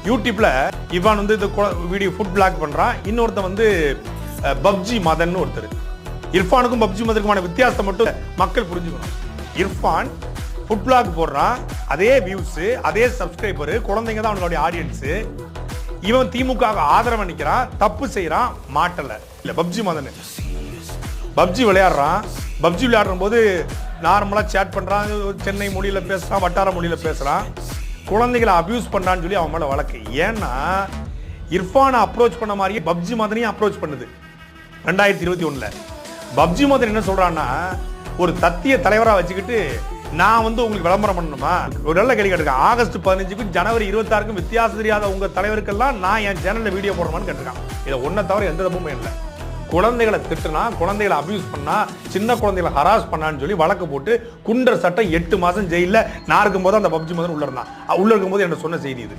யூடியூப்ல இவான் வந்து இந்த வீடியோ ஃபுட் பிளாக் பண்றான். இன்னொருத்தன் வந்து பப்ஜி மதன் ஒருத்தர். இர்ஃபானுக்கும் பப்ஜி மதனுக்குமான வித்தியாசத்தை மட்டும் மக்கள் புரிஞ்சுக்கணும். இர்ஃபான் ஃபுட் பிளாக் போடுறான், அதே வியூஸ், அதே சப்ஸ்கிரைபர், குழந்தைங்க தான் அவனுடைய ஆடியன்ஸ். இவன் திமுக ஆதரவு நிற்கிறான், தப்பு செய்யறான், மாட்டல. இல்ல பப்ஜி மதன் பப்ஜி விளையாடுறான். பப்ஜி விளையாடுற போது நார்மலா சேட் பண்றான், சென்னை மொழியில பேசுறான், வட்டார மொழியில பேசுறான். குழந்தைகளை அபியூஸ் பண்றான்னு சொல்லி அவன் மேல வழக்கு. ஏன்னா இர்ஃபானை அப்ரோச் பண்ண மாதிரியே பப்ஜி மதனையும் அப்ரோச் பண்ணுது 2021. பப்ஜி மதன் என்ன சொல்றான்னா, ஒரு தத்திய தலைவரா வச்சுக்கிட்டு நான் வந்து உங்களுக்கு விளம்பரம் பண்ணணுமா? ஒரு நல்ல கேள்வி கேட்டிருக்கேன். ஆகஸ்ட் 15க்கும் ஜனவரி 26க்கும் வித்தியாசம் தெரியாத உங்க தலைவருக்கெல்லாம் நான் என் சேனல்ல வீடியோ போடணுமான்னு கேட்டிருக்கான். இதை ஒன்றை தவிர எந்த தப்புமே இல்லை. குழந்தைகளை திட்டுனா, குழந்தைகளை அபியூஸ் பண்ணா, சின்ன குழந்தைகளை ஹராஸ் பண்ணான்னு சொல்லி வழக்கு போட்டு குண்டர் சட்டம் 8 மாசம் ஜெயில நான் இருக்கும்போது அந்த பப்ஜி மதன் உள்ள இருந்தான். உள்ள இருக்கும்போது என்ன சொன்ன செய்தி இது.